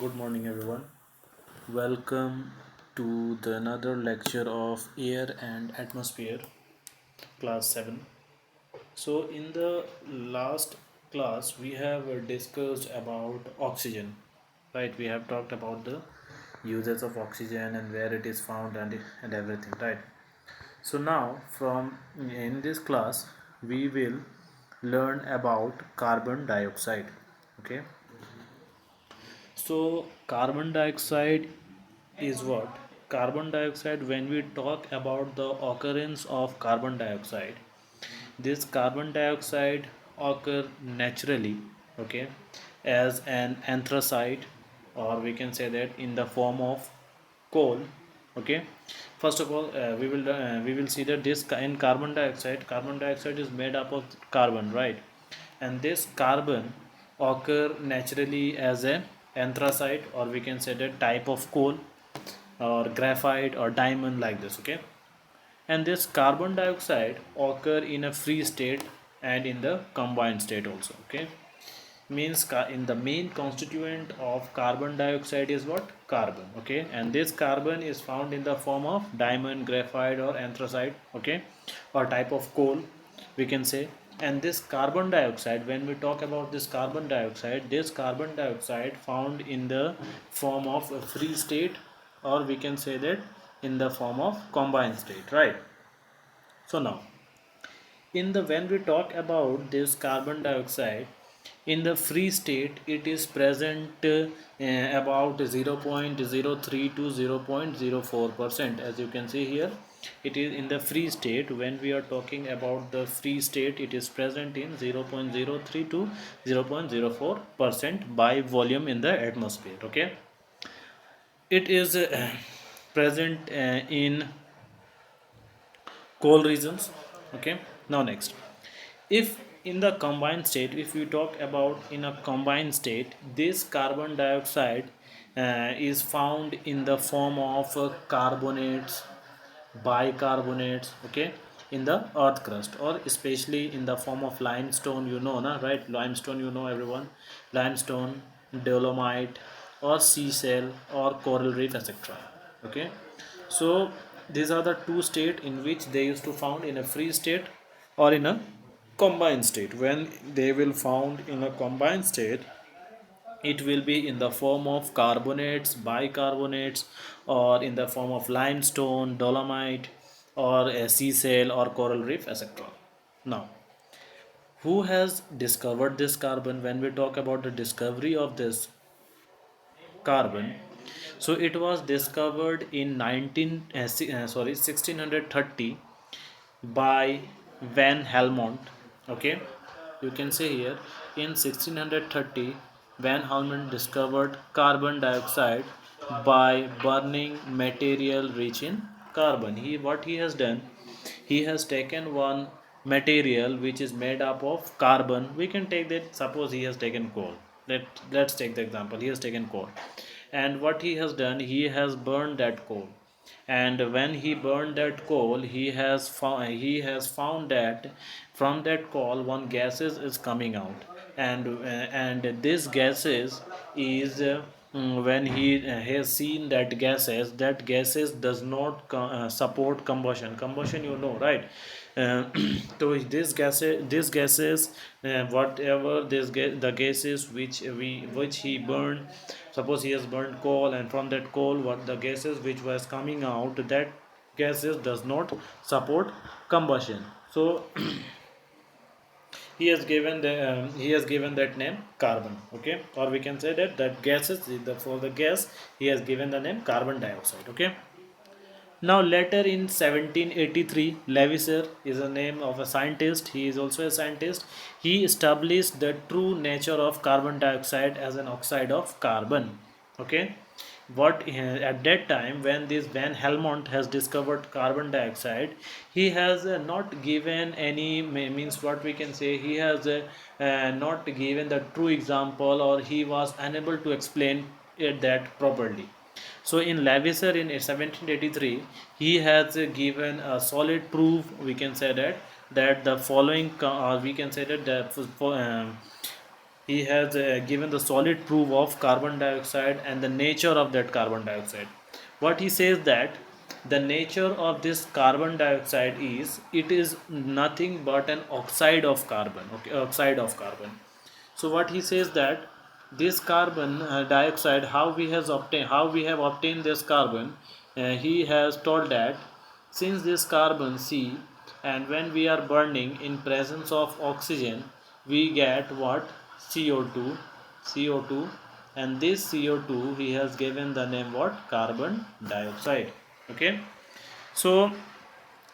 Good morning, everyone. Welcome to the another lecture of Air and Atmosphere, class 7. So, in the last class, we have discussed about oxygen, right? We have talked about the uses of oxygen and where it is found and everything, right? So, now from in this class, we will learn about carbon dioxide, okay? So, carbon dioxide is what? Carbon dioxide, when we talk about the occurrence of carbon dioxide, this carbon dioxide occur naturally, okay, as an anthracite, or we can say that in the form of coal, okay. First of all, we will see that this in carbon dioxide is made up of carbon, right? And this carbon occur naturally as an anthracite, or we can say that type of coal or graphite or diamond, like this, okay. And this carbon dioxide occur in a free state and in the combined state also, okay. Means in the main constituent of carbon dioxide is what? Carbon, okay. And this carbon is found in the form of diamond, graphite or anthracite, okay, or type of coal, we can say. And this carbon dioxide, when we talk about this carbon dioxide found in the form of a free state, or we can say that in the form of combined state, right? So now, in the when we talk about this carbon dioxide in the free state, it is present about 0.03 to 0.04%. As you can see here, it is in the free state. When we are talking about the free state, it is present in 0.03 to 0.04% by volume in the atmosphere, okay. It is present in coal regions, okay. Now next, if in the combined state, if we talk about in a combined state, this carbon dioxide is found in the form of carbonates, bicarbonates, okay, in the earth crust, or especially in the form of limestone, you know na, right? Limestone, you know, everyone. Limestone, dolomite or sea shell or coral reef, etc., okay. So these are the two states in which they used to found in a free state or in a combined state. When they will found in a combined state, it will be in the form of carbonates, bicarbonates, or in the form of limestone, dolomite, or a sea shell or coral reef, etc. Now, who has discovered this carbon? When we talk about the discovery of this carbon, so it was discovered in 1630 by Van Helmont, okay. You can say here, in 1630 Van Helmont discovered carbon dioxide by burning material rich in carbon. What he has done, he has taken one material which is made up of carbon. We can take that, suppose he has taken coal. Let's take the example, he has taken coal, and what he has done, he has burned that coal. And when he burned that coal, he has found that from that coal one gases is coming out. And this gases is when he has seen that gases does not support combustion, you know, right? uh, so this gases, whatever the gases which he burned, suppose he has burned coal, and from that coal what the gases which was coming out, that gases does not support combustion. So he has given that name carbon, okay. Or we can say that gases, for the gas he has given the name carbon dioxide, okay. Now later in 1783, Lavoisier is a name of a scientist. He is also a scientist. He established the true nature of carbon dioxide as an oxide of carbon. Okay, what at that time when this Van Helmont has discovered carbon dioxide, he has not given any means, what we can say, he has not given the true example, or he was unable to explain it that properly. So in Lavoisier in 1783, he has given a solid proof. We can say that the following, we can say that he has given the solid proof of carbon dioxide and the nature of that carbon dioxide. What he says that the nature of this carbon dioxide is it is nothing but an oxide of carbon. Okay, oxide of carbon. So what he says that this carbon dioxide, how we have obtained this carbon, he has told that since this carbon C, and when we are burning in presence of oxygen, we get what? CO2, CO2, and this CO2 he has given the name what? Carbon dioxide. Okay. So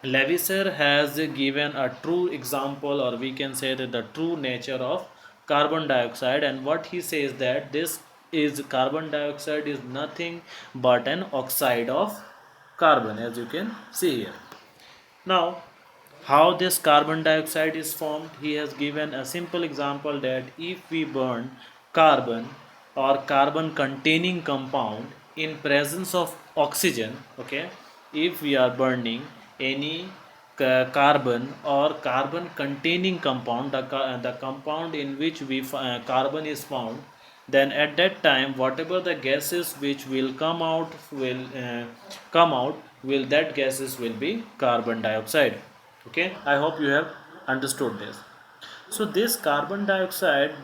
Levisseur has given a true example, or we can say that the true nature of carbon dioxide, and what he says that this is carbon dioxide is nothing but an oxide of carbon, as you can see here. Now, how this carbon dioxide is formed, he has given a simple example that if we burn carbon or carbon containing compound in presence of oxygen, okay, if we are burning any carbon or carbon containing compound, the compound in which carbon is found, then at that time whatever the gases which will come out will that gases will be carbon dioxide. Okay, I hope you have understood this. So this carbon dioxide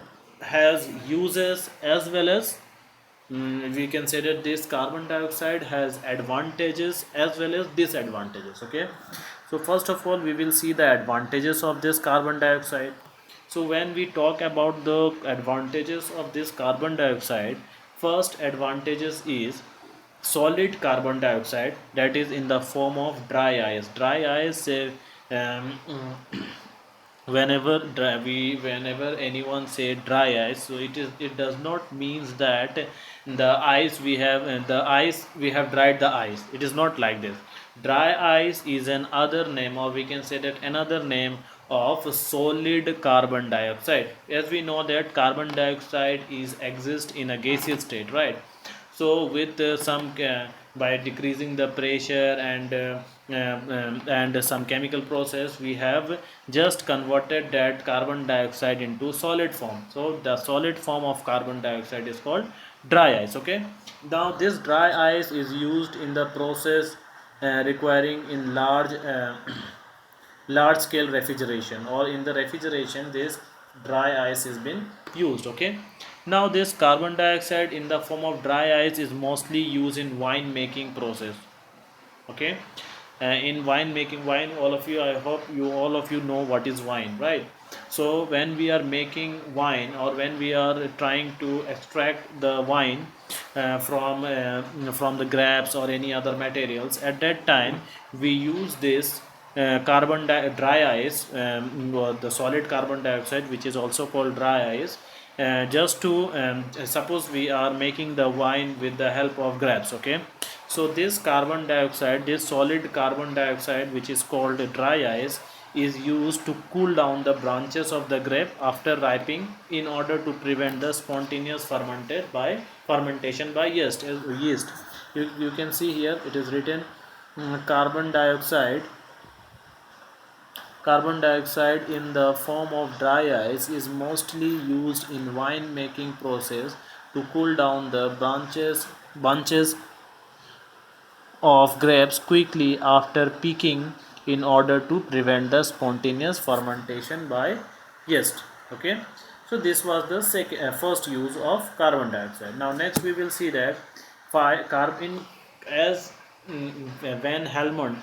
has uses as well as, we can say that this carbon dioxide has advantages as well as disadvantages. Okay, so first of all we will see the advantages of this carbon dioxide. So when we talk about the advantages of this carbon dioxide, first advantages is solid carbon dioxide, that is in the form of dry ice. Dry ice, whenever anyone say dry ice, so it does not means that the ice we have dried the ice. It is not like this. Dry ice is an other name, or we can say that another name of solid carbon dioxide. As we know that carbon dioxide is exist in a gaseous state, right? So with some by decreasing the pressure and some chemical process, we have just converted that carbon dioxide into solid form. So the solid form of carbon dioxide is called dry ice. Okay, now this dry ice is used in the process requiring in large scale refrigeration, or in the refrigeration this dry ice has been used. Okay, now this carbon dioxide in the form of dry ice is mostly used in wine making process. Okay, in wine making, wine, all of you, I hope you all of you know what is wine, right? So when we are making wine, or when we are trying to extract the wine from the grapes or any other materials, at that time we use this dry ice, or the solid carbon dioxide, which is also called dry ice, just to suppose we are making the wine with the help of grapes. Okay, so this carbon dioxide, this solid carbon dioxide, which is called dry ice, is used to cool down the branches of the grape after ripening, in order to prevent the spontaneous fermentation by yeast. You can see here it is written, carbon dioxide in the form of dry ice is mostly used in wine making process to cool down the bunches of grapes quickly after picking, in order to prevent the spontaneous fermentation by yeast. Okay, so this was the first use of carbon dioxide. Now next we will see that carbon, as Van Helmont,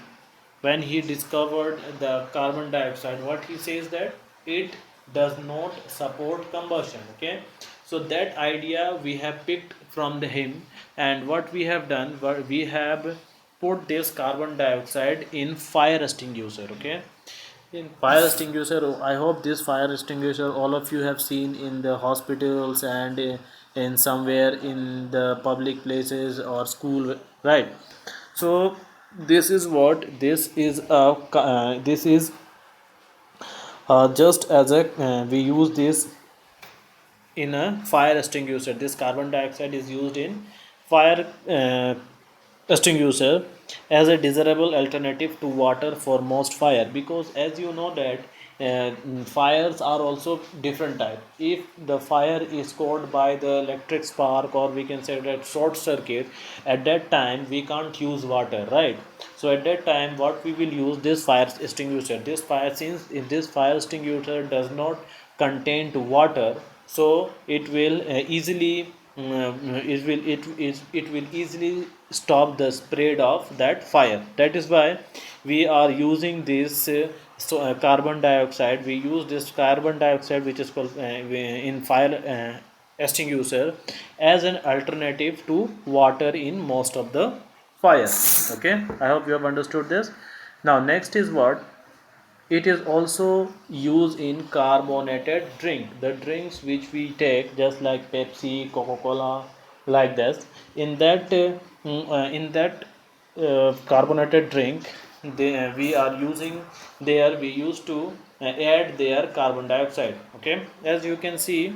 when he discovered the carbon dioxide, what he says that it does not support combustion. Okay, so that idea we have picked from him, and what we have done, we have put this carbon dioxide in fire extinguisher. Okay, in fire extinguisher, I hope this fire extinguisher all of you have seen in the hospitals and in somewhere in the public places or school, right? So this is what this is just as a we use this in a fire extinguisher. This carbon dioxide is used in fire extinguisher as a desirable alternative to water for most fire, because as you know that fires are also different type. If the fire is caused by the electric spark, or we can say that short circuit, at that time we can't use water, right? So at that time what we will use, this fire extinguisher. This fire, since if this fire extinguisher does not contain to water, so it will easily it will easily stop the spread of that fire. That is why we are using this carbon dioxide. We use this carbon dioxide, which is called in fire extinguisher, as an alternative to water in most of the fire. Okay, I hope you have understood this. Now next is what, it is also used in carbonated drink, the drinks which we take, just like Pepsi, Coca-Cola, like this. In that carbonated drink, we are using there, we used to add their carbon dioxide. Okay, as you can see,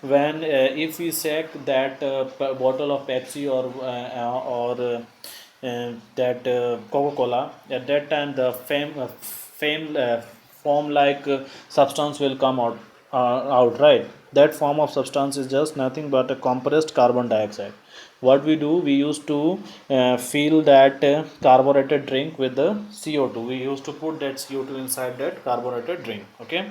when if we check that bottle of Pepsi or that Coca-Cola, at that time the fame form like substance will come out, right? That form of substance is just nothing but a compressed carbon dioxide. What we do, we used to fill that carbonated drink with the CO2. We used to put that CO2 inside that carbonated drink. Okay,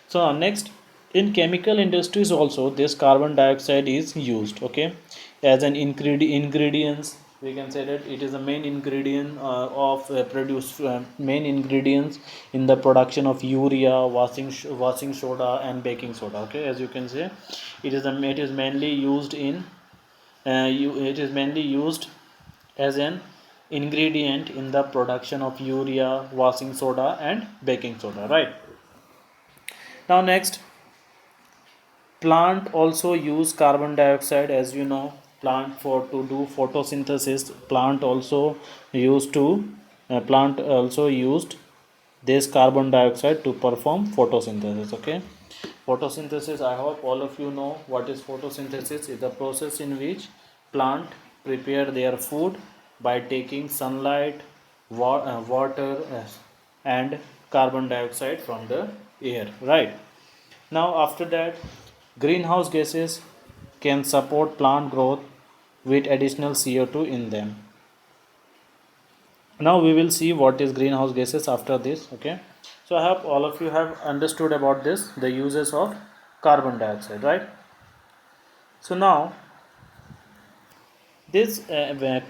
so next, in chemical industries also this carbon dioxide is used. Okay, as an ingredients, we can say that it is a main ingredient of produce main ingredients in the production of urea, washing soda and baking soda. Okay, as you can say, it is mainly used in it is mainly used as an ingredient in the production of urea, washing soda and baking soda, right? Now next, plant also use carbon dioxide. As you know, plant for to do photosynthesis, plant also used this carbon dioxide to perform photosynthesis. Okay, photosynthesis, I hope all of you know what is photosynthesis. Is the process in which plant prepare their food by taking sunlight, water, and carbon dioxide from the air, right? Now, after that, greenhouse gases can support plant growth with additional CO2 in them. Now, we will see what is greenhouse gases after this. Okay, so I hope all of you have understood about this, the uses of carbon dioxide, right? So, now this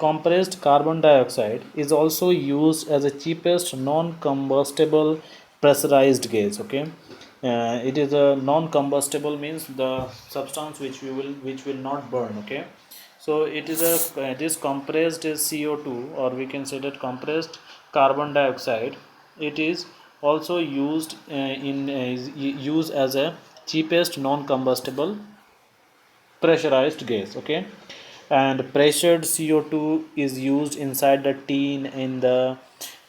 compressed carbon dioxide is also used as a cheapest non-combustible pressurized gas. Okay, it is a non-combustible, means the substance which will not burn. Okay, so it is a this compressed CO2, or we can say that compressed carbon dioxide. It is also used in use as a cheapest non-combustible pressurized gas. Okay, and pressured CO2 is used inside the tin, in the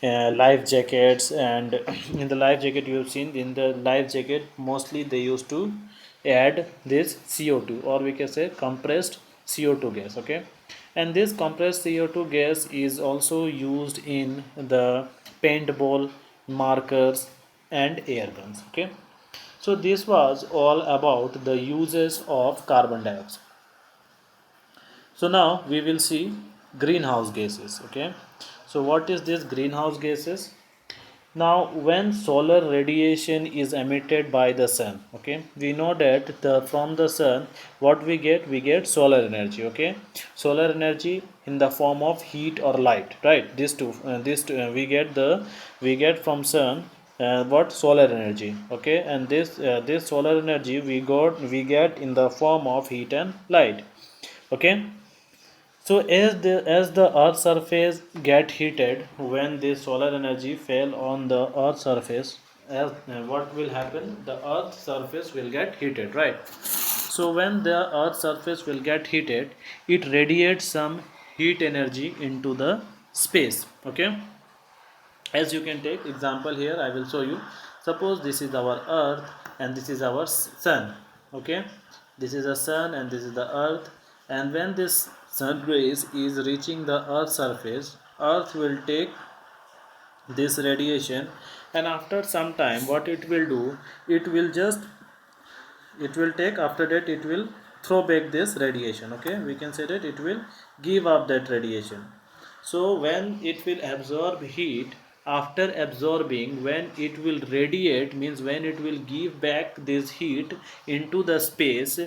life jackets. And in the life jacket, you have seen, in the life jacket mostly they used to add this CO2, or we can say compressed CO2 gas. Okay, and this compressed CO2 gas is also used in the paintball, markers and air guns. Okay, so this was all about the uses of carbon dioxide. So now we will see greenhouse gases. Okay, so what is this greenhouse gases? Now when solar radiation is emitted by the sun, okay, we know that from the sun what we get solar energy. Okay, solar energy in the form of heat or light, right? This two, we get from sun what solar energy. Okay, and this solar energy we get in the form of heat and light. Okay, so as the earth surface get heated, when the solar energy fell on the earth surface, as what will happen, the earth surface will get heated, right? So when the earth surface will get heated, it radiates some heat energy into the space. Okay, as you can take example here, I will show you. Suppose this is our earth and this is our sun. Okay, this is the sun and this is the earth. And when this sun rays is reaching the earth surface, earth will take this radiation and after some time what it will do, it will just, it will take, after that it will throw back this radiation. Okay, we can say that it will give up that radiation. So when it will absorb heat, after absorbing, when it will radiate, means when it will give back this heat into the space,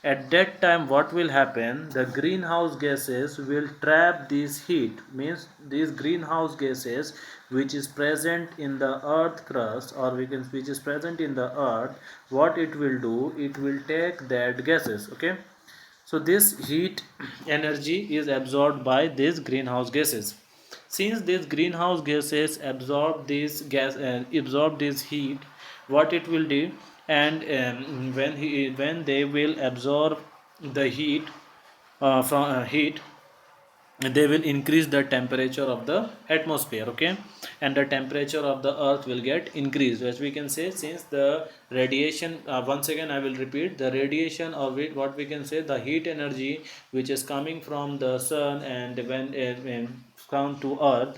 at that time what will happen, the greenhouse gases will trap this heat, means these greenhouse gases which is present in the earth crust, or we can, which is present in the earth, what it will do, it will take that gases. Okay, so this heat energy is absorbed by these greenhouse gases. Since these greenhouse gases absorb this heat, what it will do, and when they will absorb the heat, from heat, they will increase the temperature of the atmosphere. Okay, and the temperature of the earth will get increased, as we can say, since the radiation, once again I will repeat, the radiation, or what we can say, the heat energy which is coming from the sun, and when come to earth,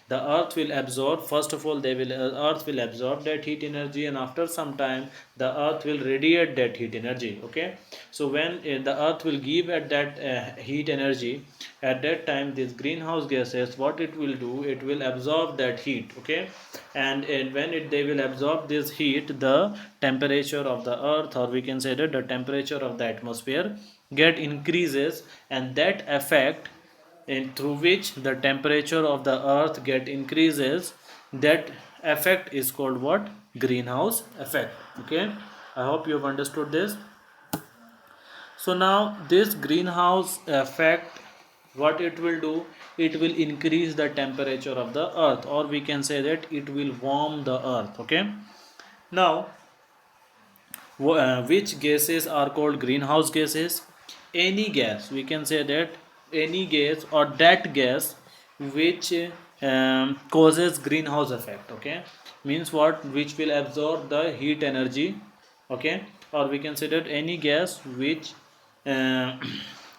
the earth will absorb, first of all they will, earth will absorb that heat energy, and after some time the earth will radiate that heat energy. Okay, so when the earth will give at that heat energy, at that time these greenhouse gases, what it will do, it will absorb that heat. Okay, and when they will absorb this heat, the temperature of the earth, or we can say that the temperature of the atmosphere get increases, and that effect, in through which the temperature of the earth get increases, that effect is called what, greenhouse effect. Okay, I hope you have understood this. So now this greenhouse effect, what it will do, it will increase the temperature of the earth, or we can say that it will warm the earth. Okay, now which gases are called greenhouse gases? Any gas, we can say that any gas, or that gas which causes greenhouse effect. Okay, means what, which will absorb the heat energy. Okay, or we can say that any gas which uh,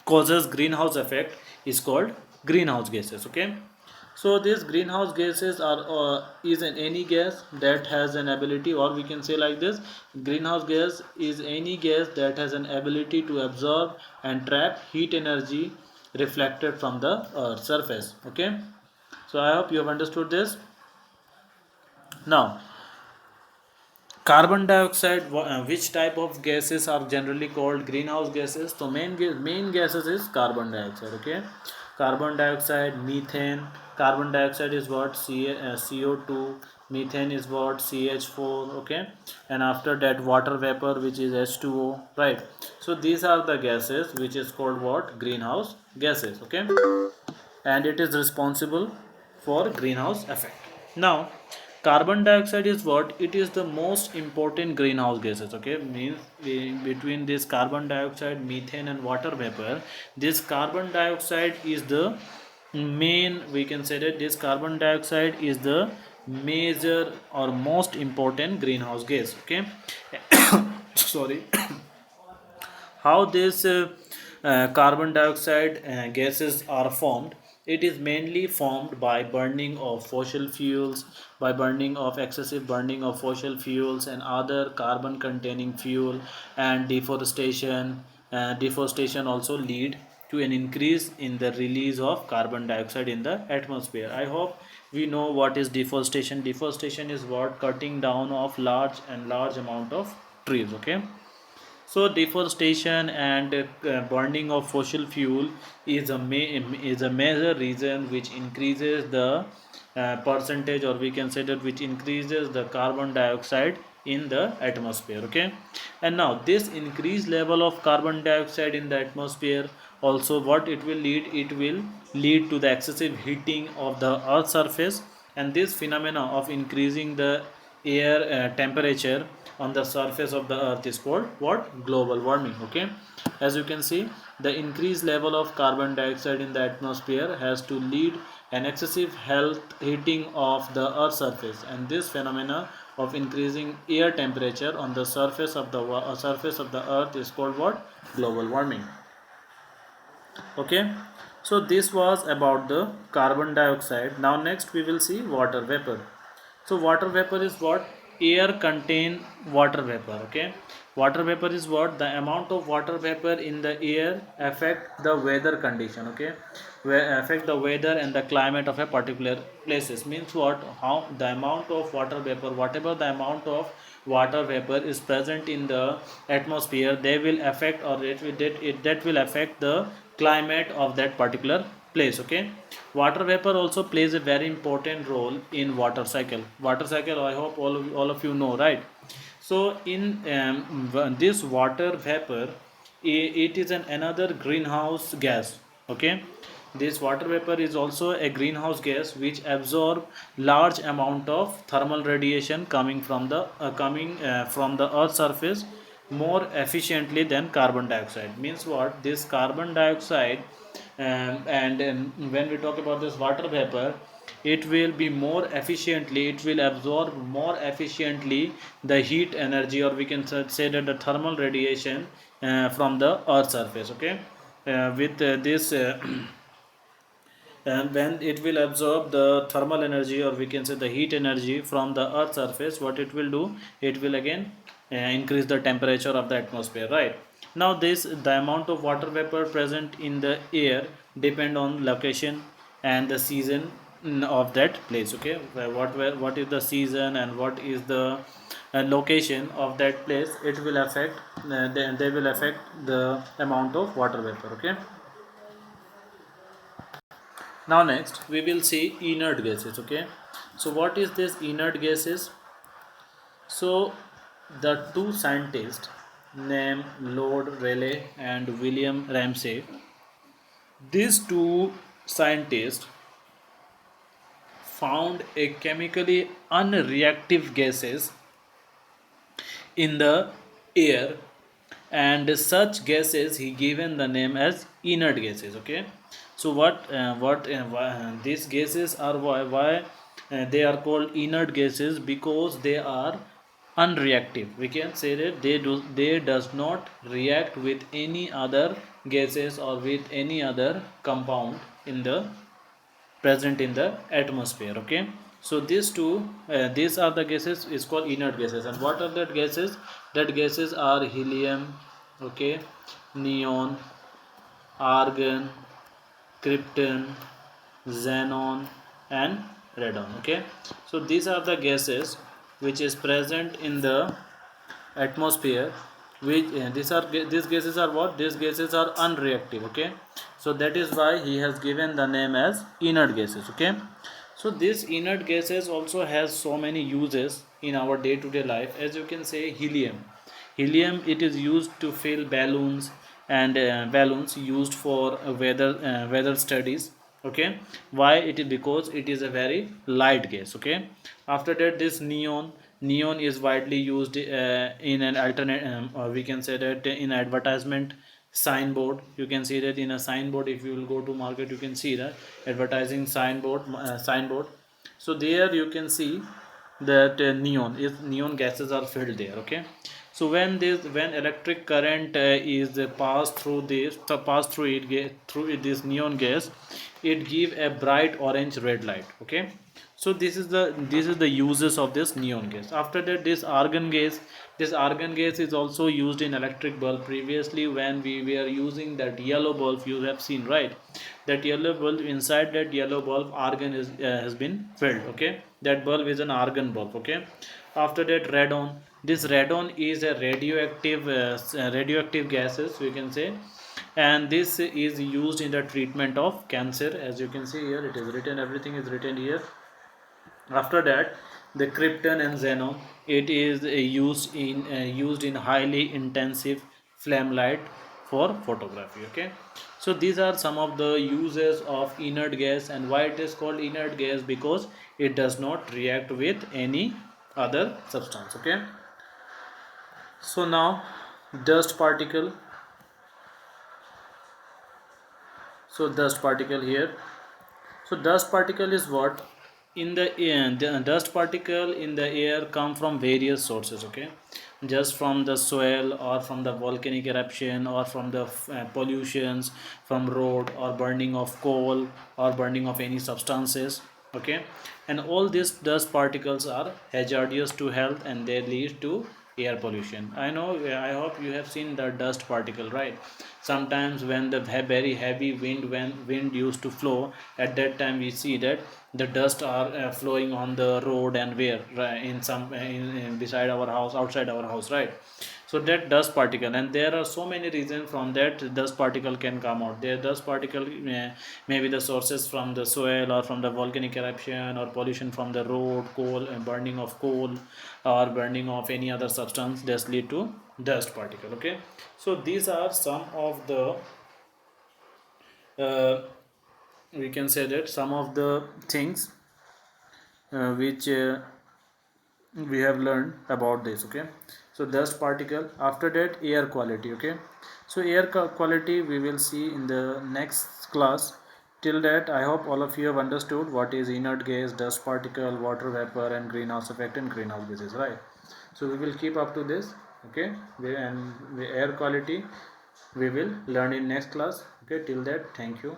causes greenhouse effect is called greenhouse gases. Okay, so these greenhouse gases are, is an any gas that has an ability, or we can say like this, greenhouse gas is any gas that has an ability to absorb and trap heat energy reflected from the earth surface. Okay, so I hope you have understood this. Now carbon dioxide, which type of gases are generally called greenhouse gases? So main gases is carbon dioxide. Okay, carbon dioxide, methane. Carbon dioxide is what, CO2, methane is what, CH4. Okay, and after that water vapor, which is H2O, right? So these are the gases which is called what, greenhouse gases. Okay, and it is responsible for greenhouse effect. Now carbon dioxide is what, it is the most important greenhouse gases. Okay, means between this carbon dioxide, methane and water vapor, this carbon dioxide is the main, we can say that this carbon dioxide is the major or most important greenhouse gas. Okay, sorry. How this carbon dioxide gases are formed? It is mainly formed by burning of fossil fuels, by burning of excessive burning of fossil fuels and other carbon containing fuel, and deforestation. Deforestation also lead to an increase in the release of carbon dioxide in the atmosphere. I hope we know what is deforestation. Deforestation is what, cutting down of large amount of trees. Okay, so deforestation and burning of fossil fuel is is a major reason which increases the percentage, or we can say that which increases the carbon dioxide in the atmosphere. Okay, and now this increased level of carbon dioxide in the atmosphere, also what it will lead, it will lead to the excessive heating of the earth's surface, and this phenomena of increasing the air temperature on the surface of the earth is called what, global warming. Okay, as you can see, the increased level of carbon dioxide in the atmosphere has to lead an excessive health heating of the earth surface, and this phenomena of increasing air temperature on the surface of the earth is called what, global warming. Okay, so this was about the carbon dioxide. Now next we will see water vapor. So water vapor is what? Air contain water vapor. Okay, water vapor is what? The amount of water vapor in the air affect the weather condition. Okay, affect the weather and the climate of a particular places. Means what? How the amount of water vapor, whatever the amount of water vapor is present in the atmosphere, they will affect, or that will affect the climate of that particular place. Okay, water vapor also plays a very important role in water cycle. Water cycle, I hope all of you know, right? So in this water vapor, it is another greenhouse gas. Okay, this water vapor is also a greenhouse gas which absorb large amount of thermal radiation coming from the earth surface more efficiently than carbon dioxide. Means what? This carbon dioxide, and when we talk about this water vapor, it will be more efficiently, it will absorb more efficiently the heat energy, or we can say that the thermal radiation from the earth surface. Okay, with this and when it will absorb the thermal energy, or we can say the heat energy from the earth surface, what it will do? It will again increase the temperature of the atmosphere, right? Now this, the amount of water vapor present in the air depend on location and the season of that place. Okay, what is the season and what is the location of that place, it will affect, they will affect the amount of water vapor. Okay, now next we will see inert gases. Okay, so what is this inert gases? So the two scientists named Lord Rayleigh and William Ramsay, these two scientists found a chemically unreactive gases in the air, and such gases he given the name as inert gases. Okay, so these gases are, why they are called inert gases? Because they are unreactive. We can say that they does not react with any other gases or with any other compound in the present in the atmosphere. Okay, so these are the gases is called inert gases. And what are that gases? That gases are helium, okay, neon, argon, krypton, xenon, and radon. Okay, so these are the gases which is present in the atmosphere, which these gases are what? These gases are unreactive. Okay, so that is why he has given the name as inert gases. Okay, so these inert gases also has so many uses in our day to day life. As you can say, helium, it is used to fill balloons, and balloons used for weather studies. Okay, why it is? Because it is a very light gas. Okay, after that, this neon is widely used in an alternate, or we can say that in advertisement signboard. You can see that in a signboard. If you will go to market, you can see that advertising signboard. So there you can see that neon gases are filled there. Okay, so when electric current is passed through this neon gas, it give a bright orange red light. Okay, so this is the uses of this neon gas. After that, this argon gas is also used in electric bulb. Previously, when we were using that yellow bulb, you have seen, right? That yellow bulb, inside that yellow bulb, argon has been filled. Okay, that bulb is an argon bulb. Okay, after that, radon. This radon is a radioactive gases, we can say, and this is used in the treatment of cancer. As you can see here, it is written, everything is written here. After that, the krypton and xenon, it is used in highly intensive flame light for photography. Okay, so these are some of the uses of inert gas. And why it is called inert gas? Because it does not react with any other substance. Okay, so now, dust particle. So dust particle here. So dust particle is what? In the air, the dust particle in the air come from various sources. Okay, just from the soil, or from the volcanic eruption, or from the pollutions from road, or burning of coal, or burning of any substances. Okay, and all these dust particles are hazardous to health and they lead to air pollution. I know, I hope you have seen the dust particle, right? Sometimes when the very heavy wind, when wind used to flow, at that time we see that the dust are flowing on the road and where, right, in some in beside our house, outside our house, right? So that dust particle, and there are so many reasons from that dust particle can come out. There dust particle maybe the sources from the soil or from the volcanic eruption or pollution from the road, coal, burning of coal or burning of any other substance, that lead to dust particle. Okay, so these are some of the uh, we can say that some of the things which we have learned about this. Okay, so dust particle, after that air quality. Okay, so air quality we will see in the next class. Till that, I hope all of you have understood what is inert gas, dust particle, water vapor, and greenhouse effect and greenhouse gases, right? So we will keep up to this. Okay, and the air quality we will learn in next class. Okay, till that, thank you.